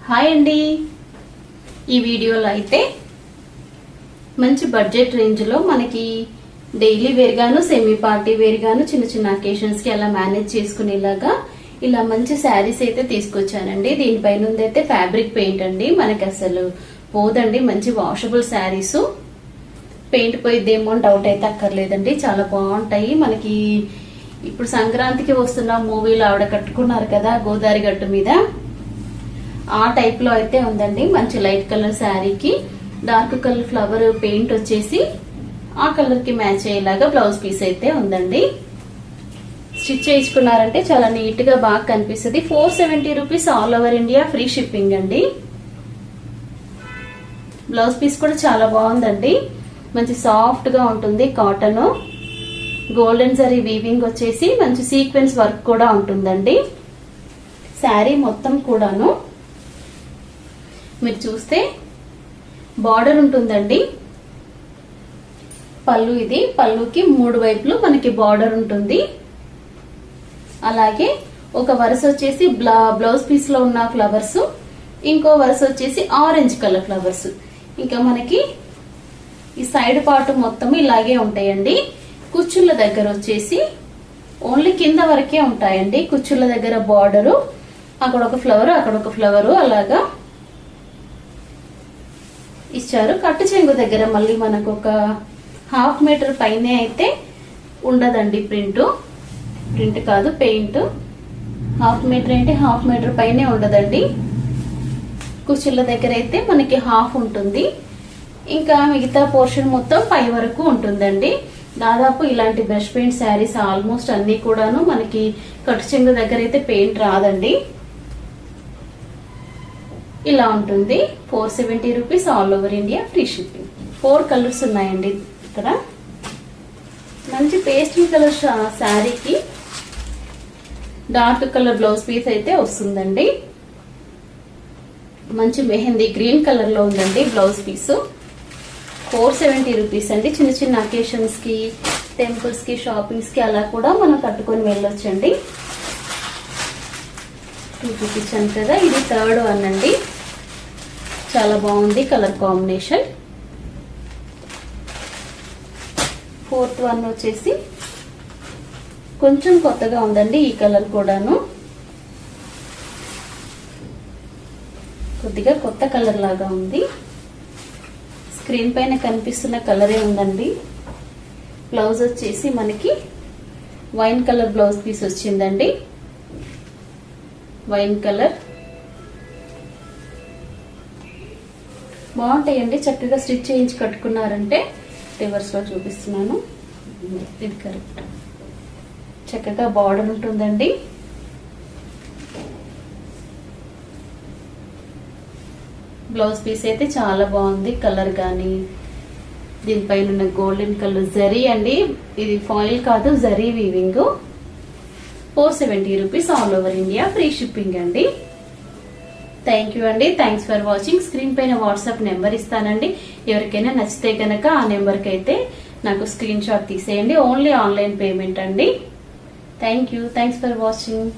Hi అండి. ఈ వీడియోలో అయితే మంచి బడ్జెట్ రేంజ్ లో మనకి డైలీ వేర్ గాను సెమీ పార్టీ వేర్ గాను చిన్న చిన్న అకేషన్స్ కి అలా మేనేజ్ చేసుకునేలాగా ఇలా మంచి శారీస్ అయితే తీసుకొచ్చానండి. దీనిపైన అయితే ఫ్యాబ్రిక్ పెయింట్ అండి, మనకి అసలు పోదండి. మంచి వాషబుల్ శారీస్, పెయింట్ పోయిద్దేమో డౌట్ అయితే అక్కర్లేదండి. చాలా బాగుంటాయి. మనకి ఇప్పుడు సంక్రాంతికి వస్తున్న మూవీలో ఆవిడ కట్టుకున్నారు కదా గోదావరి గట్టు మీద, ఆ టైప్ లో అయితే ఉందండి. మంచి లైట్ కలర్ శారీకి డార్క్ కలర్ ఫ్లవర్ పెయింట్ వచ్చేసి ఆ కలర్ కి మ్యాచ్ అయ్యేలాగా బ్లౌజ్ పీస్ అయితే ఉందండి. స్టిచ్ చేయించుకున్నారంటే చాలా నీట్ గా బాగా కనిపిస్తుంది. 470 rupees all over India, free shipping అండి. బ్లౌజ్ పీస్ కూడా చాలా బాగుందండి. మంచి సాఫ్ట్ గా ఉంటుంది. కాటన్ గోల్డెన్ జరీ వీవింగ్ వచ్చేసి మంచి సీక్వెన్స్ వర్క్ కూడా ఉంటుందండి. శారీ మొత్తం కూడాను మీరు చూస్తే బార్డర్ ఉంటుందండి. పళ్ళు, ఇది పళ్ళుకి 3 వైపులు మనకి బార్డర్ ఉంటుంది. అలాగే ఒక వరుస వచ్చేసి బ్లౌజ్ పీస్ లో ఉన్న ఫ్లవర్స్, ఇంకో వరుస వచ్చేసి ఆరెంజ్ కలర్ ఫ్లవర్స్. ఇంకా మనకి ఈ సైడ్ పార్ట్ మొత్తం ఇలాగే ఉంటాయండి. కుచ్చుళ్ళ దగ్గర వచ్చేసి ఓన్లీ కింద వరకే ఉంటాయండి. కుచ్చుళ్ళ దగ్గర బార్డరు, అక్కడ ఒక ఫ్లవర్ అక్కడ ఒక ఫ్లవరు అలాగా ఇచ్చారు. కట్టు చెంగు దగ్గర మళ్ళీ మనకు ఒక 1/2 మీటర్ పైనే అయితే ఉండదండి. ప్రింట్ కాదు పెయింట్. 1/2 మీటర్ అంటే 1/2 మీటర్ పైనే ఉండదండి. కుచ్చుళ్ళ దగ్గర అయితే మనకి 1/2 ఉంటుంది. ఇంకా మిగతా పోర్షన్ మొత్తం పై వరకు ఉంటుందండి. దాదాపు ఇలాంటి బ్రష్ పెయింట్ శారీస్ ఆల్మోస్ట్ అన్ని కూడాను మనకి కట్టు చెంగు దగ్గర అయితే పెయింట్ రాదండి. ఇలా ఉంటుంది. 470 rupees all over India, free shipping. 4 colours ఉన్నాయండి ఇక్కడ. మంచి పేస్టల్ కలర్ శారీకి డార్క్ కలర్ బ్లౌజ్ పీస్ అయితే వస్తుందండి. మంచి మెహందీ గ్రీన్ కలర్ లో ఉందండి బ్లౌజ్ పీస్. 470 రూపీస్ అండి. చిన్న చిన్న అకేషన్స్ కి, టెంపుల్స్ కి, షాపింగ్స్ కి అలా కూడా మనం కట్టుకొని వెళ్ళొచ్చండి. చూపించాను కదా, ఇది 3rd వన్ అండి. చాలా బాగుంది కలర్ కాంబినేషన్. 4th వన్ వచ్చేసి కొంచెం కొత్తగా ఉందండి. ఈ కలర్ కూడాను కొద్దిగా కొత్త కలర్ లాగా ఉంది. స్క్రీన్ పైన కనిపిస్తున్న కలరే ఉందండి. బ్లౌజ్ వచ్చేసి మనకి వైన్ కలర్ బ్లౌజ్ పీస్ వచ్చిందండి. వైన్ కలర్ బాగుంటాయండి. చక్కగా స్టిచ్ చేయించి కట్టుకున్నారంటే, రివర్స్ లో చూపిస్తున్నాను, ఇది కరెక్ట్. చక్కగా బార్డర్ ఉంటుందండి. బ్లౌజ్ పీస్ అయితే చాలా బాగుంది. కలర్ గానీ దీనిపైన ఉన్న గోల్డెన్ కలర్ జరీ అండి. ఇది ఫాయిల్ కాదు, zari weaving. 470 rupees all over India, free shipping అండి. థ్యాంక్ యూ అండి. Thanks for watching. స్క్రీన్ పైన వాట్సాప్ నెంబర్ ఇస్తానండి. ఎవరికైనా నచ్చితే కనుక ఆ నెంబర్కి అయితే నాకు స్క్రీన్ షాట్ తీసేయండి. ఓన్లీ ఆన్లైన్ పేమెంట్ అండి. Thank you. Thanks for watching.